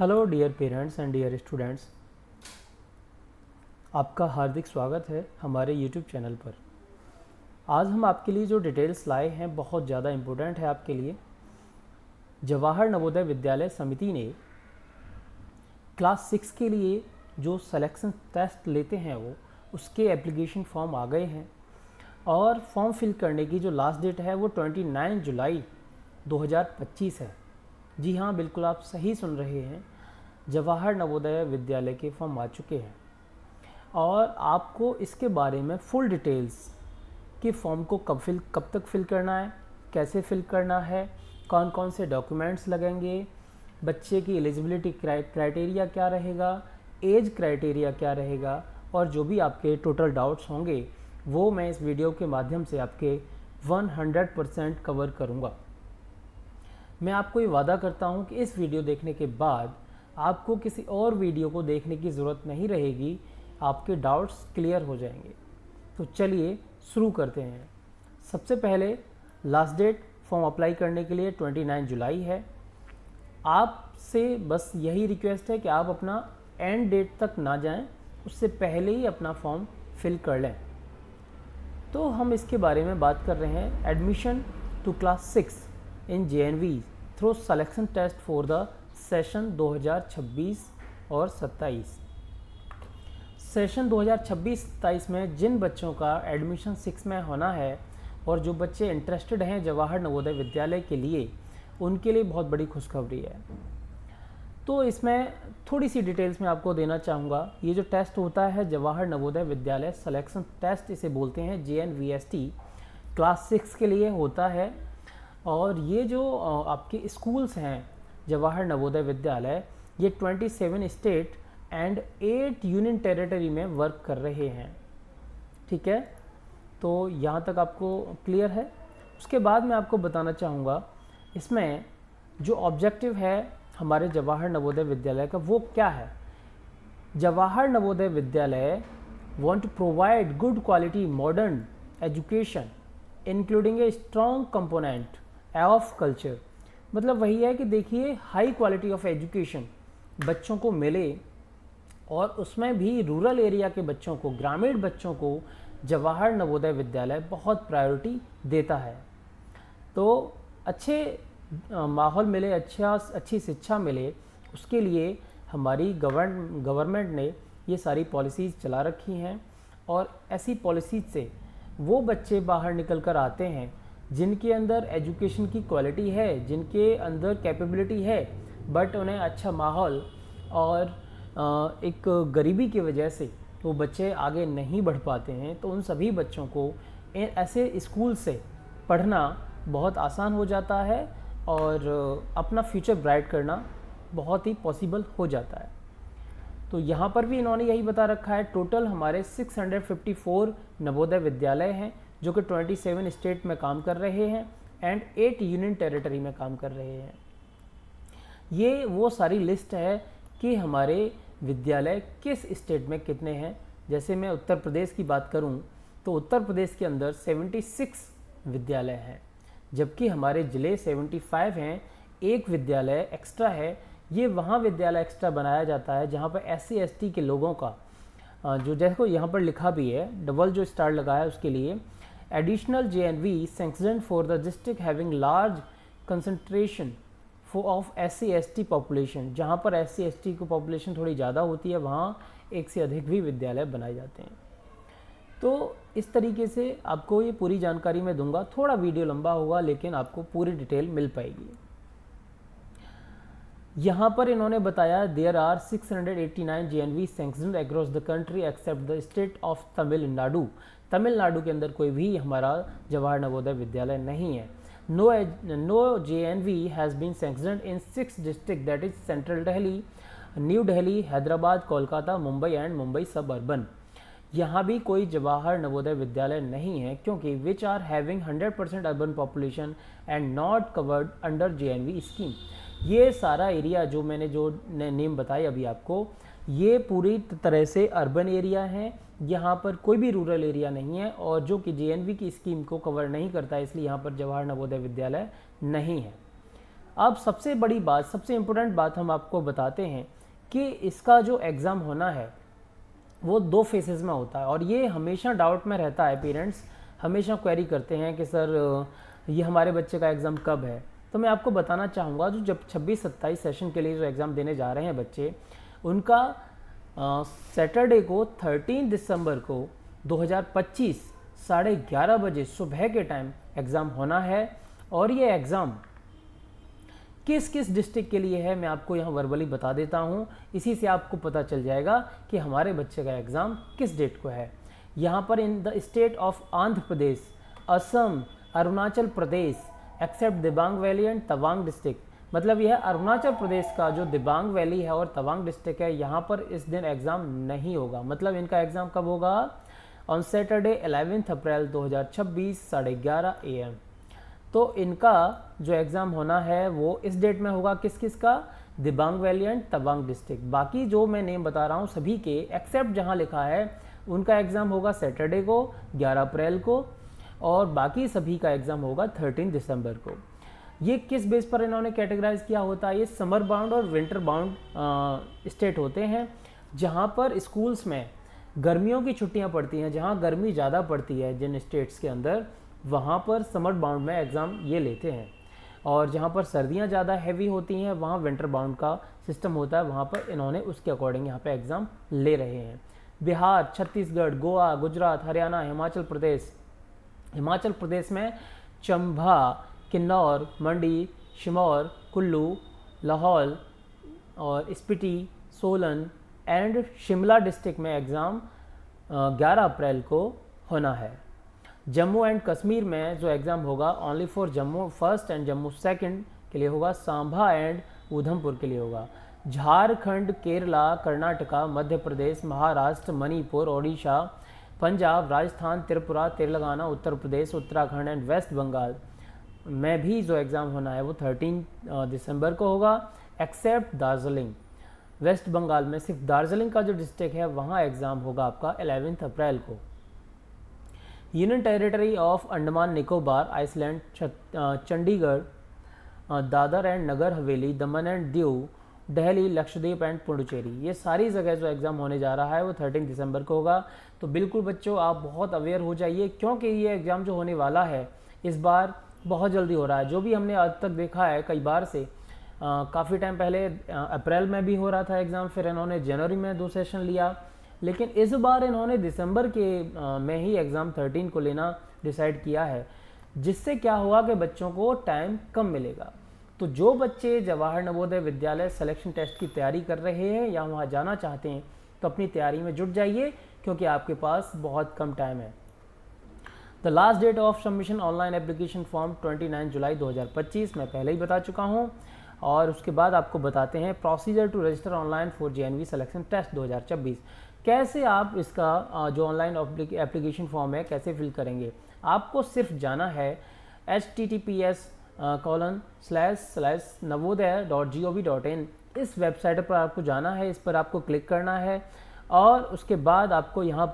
Hello dear parents and dear students, आपका हार्दिक स्वागत है हमारे यूट्यूब चैनल पर। आज हम आपके लिए जो डिटेल्स लाए हैं बहुत ज़्यादा इम्पोर्टेंट है आपके लिए। जवाहर नवोदय विद्यालय समिति ने क्लास 6 के लिए जो सिलेक्शन टेस्ट लेते हैं उसके एप्लीकेशन फॉर्म आ गए हैं और फॉर्म फिल करने की जो लास्ट डेट है वो 29 जुलाई 2025 है। जी हाँ, बिल्कुल आप सही सुन रहे हैं, जवाहर नवोदय विद्यालय के फॉर्म आ चुके हैं और आपको इसके बारे में फुल डिटेल्स कि फॉर्म को कब तक फिल करना है, कैसे फिल करना है, कौन कौन से डॉक्यूमेंट्स लगेंगे, बच्चे की एलिजिबिलिटी क्राइटेरिया क्या रहेगा, एज क्राइटेरिया क्या रहेगा और जो भी आपके टोटल डाउट्स होंगे वो मैं इस वीडियो के माध्यम से आपके 100% कवर करूँगा। मैं आपको ये वादा करता हूँ कि इस वीडियो देखने के बाद आपको किसी और वीडियो को देखने की ज़रूरत नहीं रहेगी, आपके डाउट्स क्लियर हो जाएंगे। तो चलिए शुरू करते हैं। सबसे पहले लास्ट डेट फॉर्म अप्लाई करने के लिए 29 जुलाई है। आपसे बस यही रिक्वेस्ट है कि आप अपना एंड डेट तक ना जाएं, उससे पहले ही अपना फॉर्म फिल कर लें। तो हम इसके बारे में बात कर रहे हैं, admission to class 6 in JNV through selection test for the session 2026 और 27। सेशन 2026-27 में जिन बच्चों का एडमिशन 6 में होना है और जो बच्चे इंटरेस्टेड हैं जवाहर नवोदय विद्यालय के लिए, उनके लिए बहुत बड़ी खुशखबरी है। तो इसमें थोड़ी सी डिटेल्स में आपको देना चाहूँगा। ये जो टेस्ट होता है जवाहर नवोदय विद्यालय सिलेक्शन टेस्ट इसे बोलते हैं, JNVST क्लास 6 के लिए होता है। और ये जो आपके स्कूल्स हैं जवाहर नवोदय विद्यालय, ये 27 स्टेट एंड 8 यूनियन टेरिटरी में वर्क कर रहे हैं। ठीक है, तो यहाँ तक आपको क्लियर है। उसके बाद मैं आपको बताना चाहूँगा इसमें जो ऑब्जेक्टिव है हमारे जवाहर नवोदय विद्यालय का वो क्या है। Jawahar Navodaya Vidyalaya want to provide good quality modern education including a strong component of culture. मतलब वही है कि देखिए हाई क्वालिटी ऑफ एजुकेशन बच्चों को मिले और उसमें भी रूरल एरिया के बच्चों को, ग्रामीण बच्चों को जवाहर नवोदय विद्यालय बहुत प्रायोरिटी देता है। तो अच्छे माहौल मिले, अच्छी शिक्षा मिले, उसके लिए हमारी गवर्नमेंट ने ये सारी पॉलिसीज़ चला रखी हैं। और ऐसी पॉलिसीज से वो बच्चे बाहर निकल कर आते हैं जिनके अंदर एजुकेशन की क्वालिटी है, जिनके अंदर कैपेबिलिटी है, बट उन्हें अच्छा माहौल और एक गरीबी की वजह से वो बच्चे आगे नहीं बढ़ पाते हैं। तो उन सभी बच्चों को ऐसे स्कूल से पढ़ना बहुत आसान हो जाता है और अपना फ्यूचर ब्राइट करना बहुत ही पॉसिबल हो जाता है। तो यहाँ पर भी इन्होंने यही बता रखा है, टोटल हमारे 654 नवोदय विद्यालय हैं जो कि 27 स्टेट में काम कर रहे हैं एंड 8 यूनियन टेरिटरी में काम कर रहे हैं। ये वो सारी लिस्ट है कि हमारे विद्यालय किस स्टेट में कितने हैं। जैसे मैं उत्तर प्रदेश की बात करूं तो उत्तर प्रदेश के अंदर 76 विद्यालय हैं, जबकि हमारे ज़िले 75 हैं। एक विद्यालय एक्स्ट्रा है, ये वहाँ विद्यालय एक्स्ट्रा बनाया जाता है जहाँ पर SC ST के लोगों का जो देखो यहाँ पर लिखा भी है, डबल जो स्टार लगा है उसके लिए, additional JNV sanctioned for the district having large concentration of SC ST population. जहाँ पर SC ST की पॉपुलेशन थोड़ी ज़्यादा होती है वहाँ एक से अधिक भी विद्यालय बनाए जाते हैं। तो इस तरीके से आपको ये पूरी जानकारी मैं दूंगा। थोड़ा वीडियो लंबा होगा लेकिन आपको पूरी डिटेल मिल पाएगी। यहाँ पर इन्होंने बताया there are 689 JNV sanctioned across the country except the state of Tamil Nadu. Tamil Nadu के अंदर कोई भी हमारा जवाहर नवोदय विद्यालय नहीं है। No JNV has been sanctioned in 6 district that is central Delhi, new Delhi, Hyderabad, Kolkata, Mumbai and Mumbai suburban. यहाँ भी कोई जवाहर नवोदय विद्यालय नहीं है क्योंकि which are having 100% urban population and not covered under JNV scheme. ये सारा एरिया जो मैंने जो नेम बताई अभी आपको, ये पूरी तरह से अर्बन एरिया है। यहाँ पर कोई भी रूरल एरिया नहीं है और जो कि JNV की स्कीम को कवर नहीं करता है, इसलिए यहाँ पर जवाहर नवोदय विद्यालय नहीं है। अब सबसे बड़ी बात, सबसे इम्पोर्टेंट बात हम आपको बताते हैं कि इसका जो एग्ज़ाम होना है वो 2 फेसेस में होता है, और ये हमेशा डाउट में रहता है। पेरेंट्स हमेशा क्वेरी करते हैं कि सर ये हमारे बच्चे का एग्ज़ाम कब है। तो मैं आपको बताना चाहूँगा, जो जब 26-27 सेशन के लिए जो एग्ज़ाम देने जा रहे हैं बच्चे, उनका सैटरडे को 13 दिसंबर को 2025 11:30 बजे सुबह के टाइम एग्ज़ाम होना है। और ये एग्ज़ाम किस किस डिस्ट्रिक्ट के लिए है मैं आपको यहाँ वर्बली बता देता हूँ, इसी से आपको पता चल जाएगा कि हमारे बच्चे का एग्ज़ाम किस डेट को है। यहाँ पर in the state of Andhra Pradesh, Assam, Arunachal Pradesh except Dibang valley and Tawang district, मतलब यह अरुणाचल प्रदेश का जो दिबांग वैली है और तवांग डिस्ट्रिक्ट है, यहाँ पर इस दिन एग्ज़ाम नहीं होगा। मतलब इनका एग्ज़ाम कब होगा? On Saturday 11 April 2026 11:30 AM। तो इनका जो एग्ज़ाम होना है वो इस डेट में होगा। किस किस का? Dibang valley and Tawang district. बाकी जो मैं नेम बता रहा हूँ सभी के, एक्सेप्ट जहाँ लिखा है उनका एग्ज़ाम होगा सैटरडे को 11 अप्रैल को, और बाकी सभी का एग्ज़ाम होगा 13 दिसंबर को। ये किस बेस पर इन्होंने कैटेगराइज किया होता है? ये समर बाउंड और विंटर बाउंड स्टेट होते हैं, जहाँ पर स्कूल्स में गर्मियों की छुट्टियाँ पड़ती हैं, जहाँ गर्मी ज़्यादा पड़ती है जिन स्टेट्स के अंदर, वहाँ पर समर बाउंड में एग्ज़ाम ये लेते हैं। और जहाँ पर सर्दियाँ ज़्यादा हैवी होती हैं वहाँ विंटर बाउंड का सिस्टम होता है, वहाँ पर इन्होंने उसके अकॉर्डिंग यहाँ पे एग्ज़ाम ले रहे हैं। बिहार, छत्तीसगढ़, गोवा, गुजरात, हरियाणा, हिमाचल प्रदेश में चंबा, किन्नौर, मंडी, सिरमौर, कुल्लू, लाहौल और स्पीति, सोलन एंड शिमला डिस्ट्रिक्ट में एग्ज़ाम 11 अप्रैल को होना है। जम्मू एंड कश्मीर में जो एग्ज़ाम होगा only for Jammu first and Jammu second के लिए होगा, सांभा एंड उधमपुर के लिए होगा। झारखंड, केरला, कर्नाटका, मध्य प्रदेश, महाराष्ट्र, मणिपुर, ओडिशा, पंजाब, राजस्थान, त्रिपुरा, तेलंगाना, उत्तर प्रदेश, उत्तराखंड एंड वेस्ट बंगाल में भी जो एग्ज़ाम होना है वो 13 दिसंबर को होगा, एक्सेप्ट दार्जिलिंग। वेस्ट बंगाल में सिर्फ दार्जिलिंग का जो डिस्ट्रिक्ट है वहाँ एग्ज़ाम होगा आपका 11 अप्रैल को। Union territory of Andaman Nicobar, island, Chandigarh, Dadra and Nagar Haveli, Daman and Diu, Delhi, Lakshadweep and Puducherry, ये सारी जगह जो एग्ज़ाम होने जा रहा है वो 13 दिसंबर को होगा। तो बिल्कुल बच्चों आप बहुत अवेयर हो जाइए, क्योंकि ये एग्ज़ाम जो होने वाला है इस बार बहुत जल्दी हो रहा है। जो भी हमने आज तक देखा है कई बार से, काफ़ी टाइम पहले अप्रैल में भी हो रहा था एग्ज़ाम, फिर इन्होंने जनवरी में 2 सेशन लिया, लेकिन इस बार इन्होंने दिसंबर के में ही एग्ज़ाम 13 को लेना डिसाइड किया है, जिससे क्या हुआ कि बच्चों को टाइम कम मिलेगा। तो जो बच्चे जवाहर नवोदय विद्यालय सिलेक्शन टेस्ट की तैयारी कर रहे हैं या वहाँ जाना चाहते हैं तो अपनी तैयारी में जुट जाइए, क्योंकि आपके पास बहुत कम टाइम है। The last date of submission online application form 29 July 2025 मैं पहले ही बता चुका हूँ। और उसके बाद आपको बताते हैं procedure to register online for JNV selection test 2026। कैसे आप इसका जो ऑनलाइन एप्लीकेशन फॉर्म है कैसे फिल करेंगे? आपको सिर्फ जाना है https://navodaya.gov.in, इस वेबसाइट पर आपको जाना है, इस पर आपको क्लिक करना है, और उसके बाद आपको यहाँ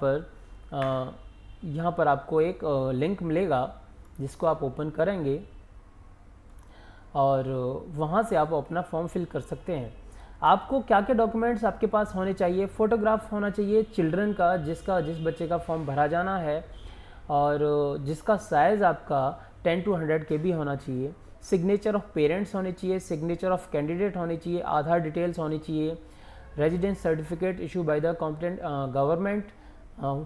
पर आपको एक लिंक मिलेगा जिसको आप ओपन करेंगे और वहाँ से आप अपना फॉर्म फिल कर सकते हैं। आपको क्या क्या डॉक्यूमेंट्स आपके पास होने चाहिए? फ़ोटोग्राफ होना चाहिए चिल्ड्रन का, जिस बच्चे का फॉर्म भरा जाना है और जिसका साइज़ आपका 10 to 100 KB होना चाहिए। सिग्नेचर ऑफ पेरेंट्स होने चाहिए, सिग्नेचर ऑफ कैंडिडेट होनी चाहिए, आधार डिटेल्स होनी चाहिए, residence certificate issue by the competent government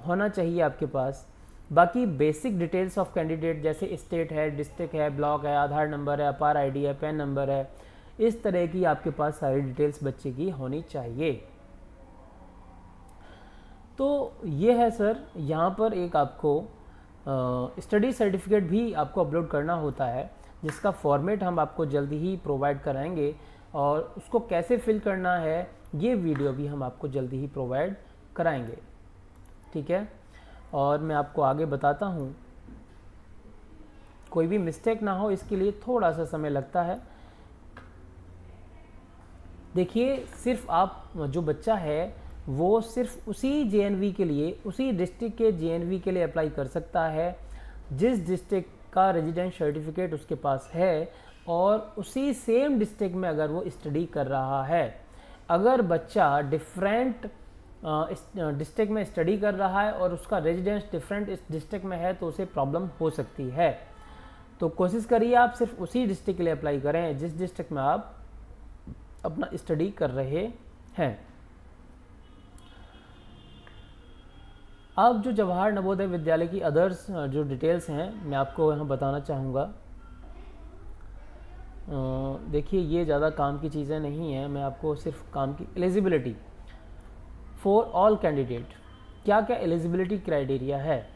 होना चाहिए आपके पास। बाकी बेसिक डिटेल्स ऑफ कैंडिडेट जैसे स्टेट है, डिस्ट्रिक्ट है, ब्लॉक है, आधार नंबर है, अपार ID है, पैन नंबर है, इस तरह की आपके पास सारी डिटेल्स बच्चे की होनी चाहिए। तो ये है सर, यहाँ पर एक आपको स्टडी सर्टिफिकेट भी आपको अपलोड करना होता है, जिसका फॉर्मेट हम आपको जल्दी ही प्रोवाइड कराएंगे, और उसको कैसे फिल करना है ये वीडियो भी हम आपको जल्दी ही प्रोवाइड कराएंगे, ठीक है। और मैं आपको आगे बताता हूँ, कोई भी मिस्टेक ना हो इसके लिए थोड़ा सा समय लगता है। देखिए, सिर्फ आप जो बच्चा है वो सिर्फ उसी JNV के लिए, उसी डिस्ट्रिक्ट के JNV के लिए अप्लाई कर सकता है जिस डिस्ट्रिक्ट का रेजिडेंट सर्टिफिकेट उसके पास है, और उसी सेम डिस्ट्रिक्ट में अगर वो स्टडी कर रहा है, अगर बच्चा डिफरेंट डिस्ट्रिक्ट में स्टडी कर रहा है और उसका रेजिडेंस डिफरेंट इस डिस्ट्रिक्ट में है तो उसे प्रॉब्लम हो सकती है। तो कोशिश करिए आप सिर्फ उसी डिस्ट्रिक्ट के लिए अप्लाई करें जिस डिस्ट्रिक्ट में आप अपना स्टडी कर रहे हैं। अब जो जवाहर नवोदय विद्यालय की अदर्स जो डिटेल्स हैं मैं आपको यहाँ बताना चाहूँगा। देखिए ये ज़्यादा काम की चीज़ें नहीं हैं, मैं आपको सिर्फ काम की एलिजिबिलिटी फॉर ऑल कैंडिडेट, क्या क्या एलिजिबिलिटी क्राइटेरिया है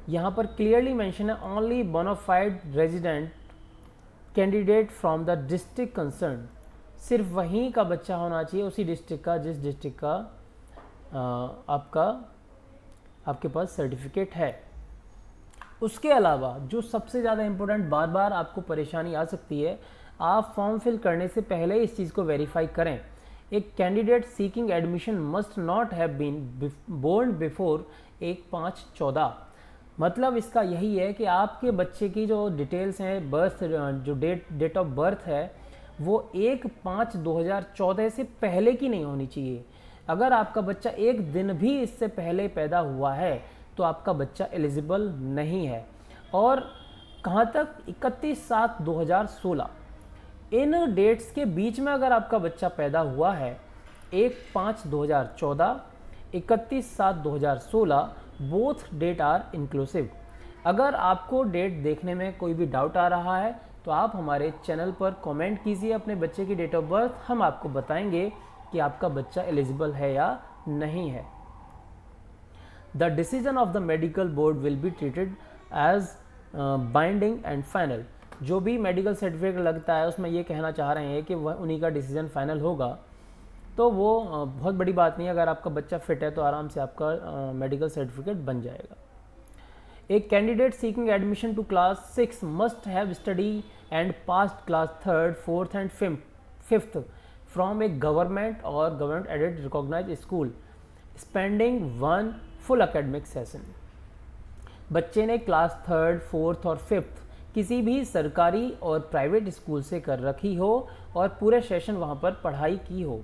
यहाँ पर क्लियरली मेंशन है। Only bonafide resident candidate from the district concern, सिर्फ वहीं का बच्चा होना चाहिए उसी डिस्ट्रिक्ट का जिस डिस्ट्रिक्ट का आपके पास सर्टिफिकेट है। उसके अलावा जो सबसे ज़्यादा इम्पोर्टेंट, बार बार आपको परेशानी आ सकती है, आप फॉर्म फिल करने से पहले इस चीज़ को वेरीफाई करें। एक candidate seeking admission must not have been born before 1/5/14। मतलब इसका यही है कि आपके बच्चे की जो डिटेल्स हैं, बर्थ जो डेट ऑफ बर्थ है वो 1/5/2014 से पहले की नहीं होनी चाहिए। अगर आपका बच्चा एक दिन भी इससे पहले पैदा हुआ है तो आपका बच्चा एलिजिबल नहीं है। और कहाँ तक, 31/7/2016, इन डेट्स के बीच में अगर आपका बच्चा पैदा हुआ है 1/5/2014, 31/7/2016, बोथ डेट आर इंक्लूसिव। अगर आपको डेट देखने में कोई भी डाउट आ रहा है तो आप हमारे चैनल पर कमेंट कीजिए अपने बच्चे की डेट ऑफ बर्थ, हम आपको बताएंगे कि आपका बच्चा एलिजिबल है या नहीं है। The decision of the medical board will be treated as binding and final. जो भी मेडिकल सर्टिफिकेट लगता है उसमें ये कहना चाह रहे हैं कि वह उन्हीं का डिसीजन फाइनल होगा, तो वो बहुत बड़ी बात नहीं है। अगर आपका बच्चा फिट है तो आराम से आपका मेडिकल सर्टिफिकेट बन जाएगा। एक candidate seeking admission to class 6 must have study and passed class 3rd, 4th and 5th from a government or government aided recognised school spending 1 full academic session. बच्चे ने क्लास 3rd, 4th और 5th किसी भी सरकारी और private school से कर रखी हो और पूरे सेशन वहाँ पर पढ़ाई की हो।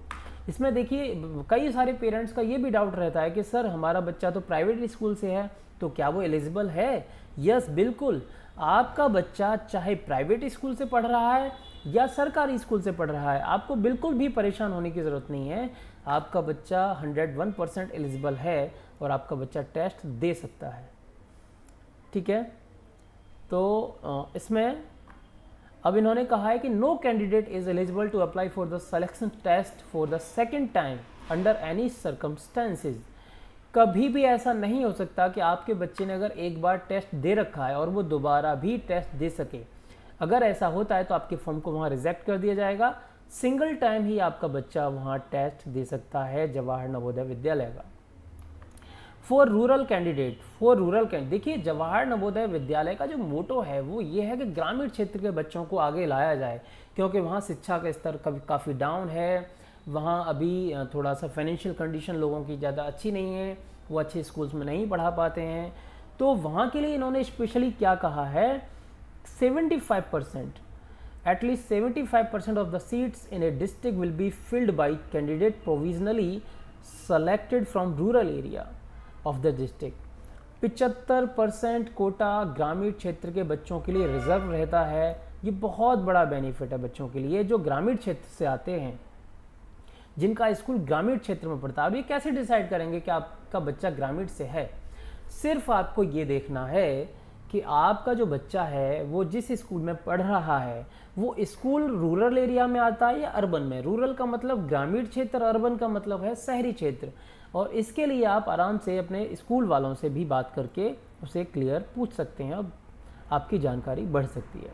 इसमें देखिए कई सारे पेरेंट्स का ये भी डाउट रहता है कि सर हमारा बच्चा तो प्राइवेट स्कूल से है तो क्या वो एलिजिबल है? यस, बिल्कुल। आपका बच्चा चाहे प्राइवेट स्कूल से पढ़ रहा है या सरकारी स्कूल से पढ़ रहा है, आपको बिल्कुल भी परेशान होने की ज़रूरत नहीं है। आपका बच्चा 101% एलिजिबल है और आपका बच्चा टेस्ट दे सकता है। ठीक है, तो इसमें अब इन्होंने कहा है कि no candidate is eligible to apply for the selection test for the second time under any circumstances. कभी भी ऐसा नहीं हो सकता कि आपके बच्चे ने अगर एक बार टेस्ट दे रखा है और वो दोबारा भी टेस्ट दे सके। अगर ऐसा होता है तो आपके फॉर्म को वहाँ रिजेक्ट कर दिया जाएगा। सिंगल टाइम ही आपका बच्चा वहाँ टेस्ट दे सकता है जवाहर नवोदय विद्यालय का। फॉर रूरल कैंडिडेट, देखिए जवाहर नवोदय विद्यालय का जो मोटो है वो ये है कि ग्रामीण क्षेत्र के बच्चों को आगे लाया जाए, क्योंकि वहाँ शिक्षा का स्तर काफ़ी डाउन है। वहाँ अभी थोड़ा सा फाइनेंशियल कंडीशन लोगों की ज़्यादा अच्छी नहीं है, वो अच्छे स्कूल्स में नहीं पढ़ा पाते हैं। तो वहाँ के लिए इन्होंने स्पेशली क्या कहा है, 75%, at least 75% of the seats in a district will be filled by candidate provisionally selected from rural area of the district. 75% quota ग्रामीण क्षेत्र के बच्चों के लिए रिजर्व रहता है। ये बहुत बड़ा बेनिफिट है बच्चों के लिए जो ग्रामीण क्षेत्र से आते हैं, जिनका स्कूल ग्रामीण क्षेत्र में पढ़ता है। अब ये कैसे डिसाइड करेंगे कि आपका बच्चा ग्रामीण से है? सिर्फ आपको ये देखना है कि आपका जो बच्चा है वो जिस स्कूल में पढ़ रहा है वो स्कूल रूरल एरिया में आता है या अर्बन में। रूरल का मतलब ग्रामीण क्षेत्र, अर्बन का मतलब है शहरी क्षेत्र। और इसके लिए आप आराम से अपने स्कूल वालों से भी बात करके उसे क्लियर पूछ सकते हैं, अब आपकी जानकारी बढ़ सकती है।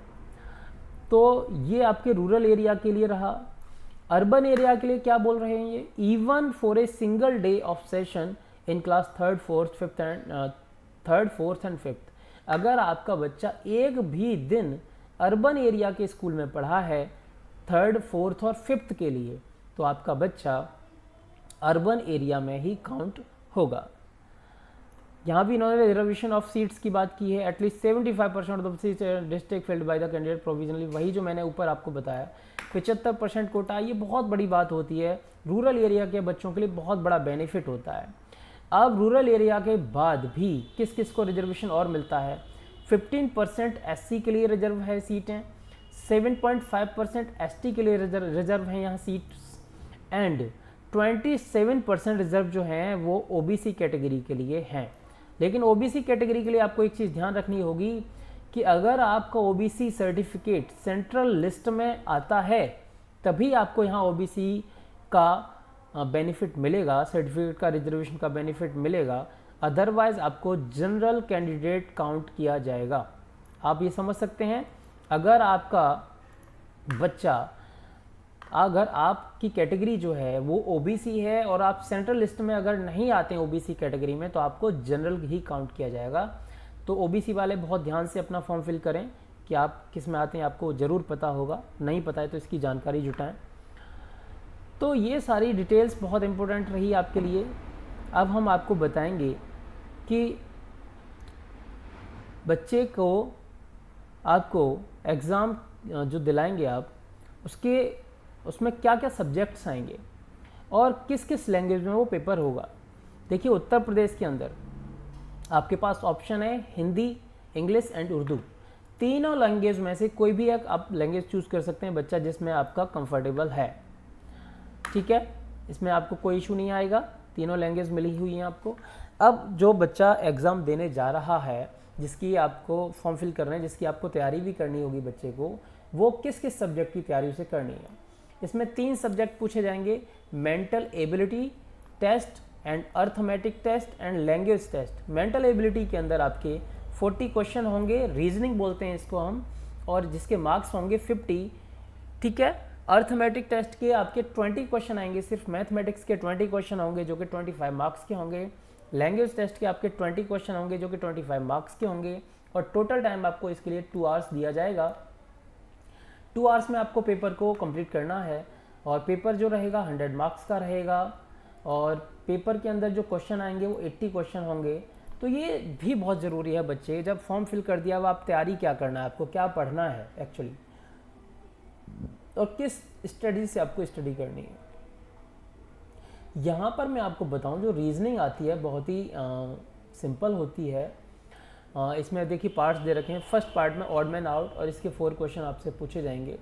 तो ये आपके रूरल एरिया के लिए रहा। अर्बन एरिया के लिए क्या बोल रहे हैं ये, even for a single day of session in class 3rd, 4th and 5th। अगर आपका बच्चा एक भी दिन अर्बन एरिया के स्कूल में पढ़ा है 3rd, 4th और 5th के लिए, तो आपका बच्चा अर्बन एरिया में ही काउंट होगा। यहाँ भी इन्होंने रिजर्वेशन ऑफ सीट्स की बात की है। At least 75% of the seats district filled by the candidate provisionally, वही जो मैंने ऊपर आपको बताया। 75% कोटा, ये बहुत बड़ी बात होती है, रूरल एरिया के बच्चों के लिए बहुत बड़ा बेनिफिट होता है। अब रूरल एरिया के बाद भी किस किस को रिजर्वेशन और मिलता है? 15% एससी के लिए रिजर्व है सीटें, 7.5% एसटी के लिए रिजर्व है यहाँ सीट्स, एंड 27% रिजर्व जो हैं वो ओबीसी कैटेगरी के लिए हैं। लेकिन ओबीसी कैटेगरी के लिए आपको एक चीज़ ध्यान रखनी होगी कि अगर आपका ओबीसी सर्टिफिकेट सेंट्रल लिस्ट में आता है तभी आपको यहाँ ओबीसी का बेनिफिट मिलेगा, सर्टिफिकेट का रिजर्वेशन का बेनिफिट मिलेगा, अदरवाइज आपको जनरल कैंडिडेट काउंट किया जाएगा। आप ये समझ सकते हैं, अगर आपका बच्चा, अगर आपकी कैटेगरी जो है वो ओबीसी है और आप सेंट्रल लिस्ट में अगर नहीं आते हैं ओबीसी कैटेगरी में, तो आपको जनरल ही काउंट किया जाएगा। तो ओबीसी वाले बहुत ध्यान से अपना फॉर्म फिल करें कि आप किस में आते हैं, आपको ज़रूर पता होगा, नहीं पता है तो इसकी जानकारी जुटाएं। तो ये सारी डिटेल्स बहुत इम्पोर्टेंट रही आपके लिए। अब हम आपको बताएंगे कि बच्चे को आपको एग्ज़ाम जो दिलाएंगे आप, उसमें क्या क्या सब्जेक्ट्स आएंगे और किस किस लैंग्वेज में वो पेपर होगा। देखिए, उत्तर प्रदेश के अंदर आपके पास ऑप्शन है हिंदी, इंग्लिश एंड उर्दू। तीनों लैंग्वेज में से कोई भी एक आप लैंग्वेज चूज़ कर सकते हैं बच्चा, जिसमें आपका कंफर्टेबल है। ठीक है, इसमें आपको कोई इशू नहीं आएगा, तीनों लैंग्वेज मिली हुई हैं आपको। अब जो बच्चा एग्ज़ाम देने जा रहा है, जिसकी आपको फॉर्म फिल करना है, जिसकी आपको तैयारी भी करनी होगी बच्चे को, वो किस किस सब्जेक्ट की तैयारी उसे करनी है। इसमें 3 सब्जेक्ट पूछे जाएंगे, mental ability test and arithmetic test and language test. Mental ability के अंदर आपके 40 क्वेश्चन होंगे, रीजनिंग बोलते हैं इसको हम, और जिसके मार्क्स होंगे 50। ठीक है, अर्थमेटिक टेस्ट के आपके 20 क्वेश्चन आएंगे, सिर्फ मैथमेटिक्स के 20 क्वेश्चन होंगे जो कि 25 मार्क्स के होंगे। लैंग्वेज टेस्ट के आपके 20 क्वेश्चन होंगे जो कि 25 मार्क्स के होंगे, और टोटल टाइम आपको इसके लिए 2 आवर्स दिया जाएगा। 2 आवर्स में आपको पेपर को कंप्लीट करना है, और पेपर जो रहेगा 100 मार्क्स का रहेगा, और पेपर के अंदर जो क्वेश्चन आएंगे वो 80 क्वेश्चन होंगे। तो ये भी बहुत ज़रूरी है बच्चे, जब फॉर्म फिल कर दिया, अब आप तैयारी क्या करना है, आपको क्या पढ़ना है एक्चुअली, और किस स्टडी से आपको स्टडी करनी है। यहाँ पर मैं आपको बताऊँ, जो रीजनिंग आती है बहुत ही सिंपल होती है। इसमें देखिए पार्ट्स दे रखे हैं। फर्स्ट पार्ट में ऑड मैन आउट, और इसके 4 क्वेश्चन आपसे पूछे जाएंगे।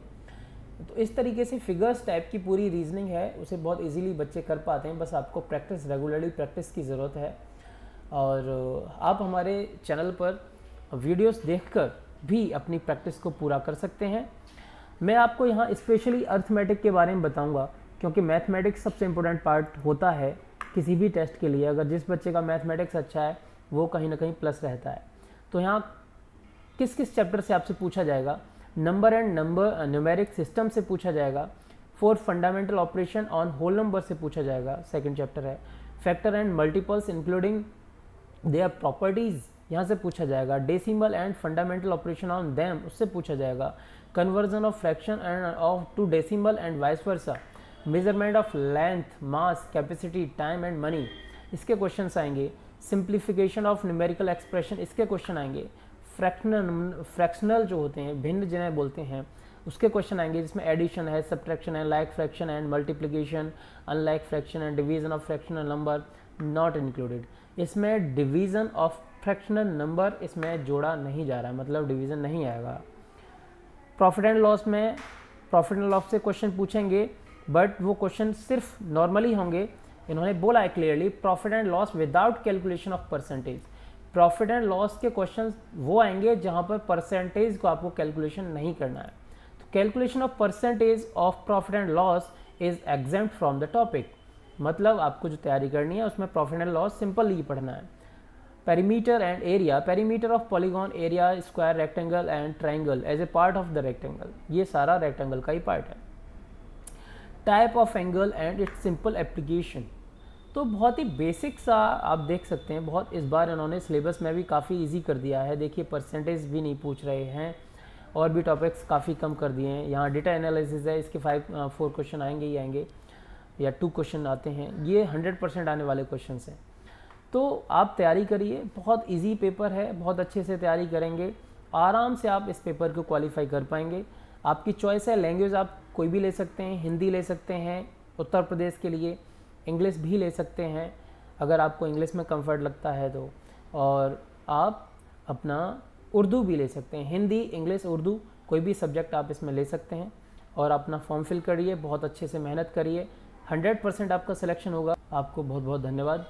तो इस तरीके से फिगर्स टाइप की पूरी रीजनिंग है, उसे बहुत इजीली बच्चे कर पाते हैं, बस आपको प्रैक्टिस, रेगुलरली प्रैक्टिस की ज़रूरत है। और आप हमारे चैनल पर वीडियोस देखकर भी अपनी प्रैक्टिस को पूरा कर सकते हैं। मैं आपको यहाँ स्पेशली अर्थमेटिक के बारे में बताऊँगा, क्योंकि मैथमेटिक्स सबसे इम्पोर्टेंट पार्ट होता है किसी भी टेस्ट के लिए। अगर जिस बच्चे का मैथमेटिक्स अच्छा है वो कहीं ना कहीं प्लस रहता है। तो यहाँ किस किस चैप्टर से आपसे पूछा जाएगा, number and number numeric system से पूछा जाएगा, 4 fundamental operation on whole number से पूछा जाएगा, सेकंड चैप्टर है। Factor and multiples including their properties, यहाँ से पूछा जाएगा। Decimal and fundamental operation on them, उससे पूछा जाएगा। Conversion of fraction and of to decimal and vice versa. Measurement of length, mass, capacity, time and money, इसके questions आएंगे। Simplification of numerical expression, इसके क्वेश्चन आएंगे। फ्रैक्शनल जो होते हैं, भिन्न जिन्हें बोलते हैं, उसके क्वेश्चन आएंगे, जिसमें एडिशन है, सब्ट्रैक्शन है, like fraction and multiplication, unlike fraction and division of fractional number not included. इसमें डिवीजन ऑफ फ्रैक्शनल नंबर इसमें जोड़ा नहीं जा रहा है, मतलब डिवीजन नहीं आएगा। प्रॉफिट एंड लॉस में प्रॉफिट एंड लॉस से क्वेश्चन पूछेंगे, बट वो क्वेश्चन सिर्फ नॉर्मली होंगे। इन्होंने बोला है clearly, profit and loss without calculation of percentage. Profit and loss के क्वेश्चन वो आएंगे जहां पर परसेंटेज को आपको कैलकुलेशन नहीं करना है। तो calculation of percentage of profit and loss is exempt from the topic, मतलब आपको जो तैयारी करनी है उसमें प्रॉफिट एंड लॉस सिंपल ही पढ़ना है। Perimeter and area, perimeter of polygon, area, square, rectangle and triangle as a part of the rectangle, ये सारा रेक्टेंगल का ही पार्ट है। Type of angle and its simple application, तो बहुत ही बेसिक सा आप देख सकते हैं। बहुत इस बार इन्होंने सिलेबस में भी काफ़ी इजी कर दिया है। देखिए, परसेंटेज भी नहीं पूछ रहे हैं, और भी टॉपिक्स काफ़ी कम कर दिए हैं। यहाँ डेटा एनालिसिस है, इसके 4 क्वेश्चन आएंगे ही आएंगे, या 2 क्वेश्चन आते हैं, ये 100% आने वाले क्वेश्चन हैं। तो आप तैयारी करिए, बहुत इजी पेपर है, बहुत अच्छे से तैयारी करेंगे आराम से आप इस पेपर को क्वालिफाई कर पाएंगे। आपकी चॉइस है, लैंग्वेज आप कोई भी ले सकते हैं, हिंदी ले सकते हैं उत्तर प्रदेश के लिए, इंग्लिश भी ले सकते हैं अगर आपको इंग्लिश में कंफर्ट लगता है तो, और आप अपना उर्दू भी ले सकते हैं, हिंदी इंग्लिश उर्दू कोई भी सब्जेक्ट आप इसमें ले सकते हैं। और अपना फॉर्म फिल करिए, बहुत अच्छे से मेहनत करिए, 100% आपका सिलेक्शन होगा। आपको बहुत बहुत धन्यवाद।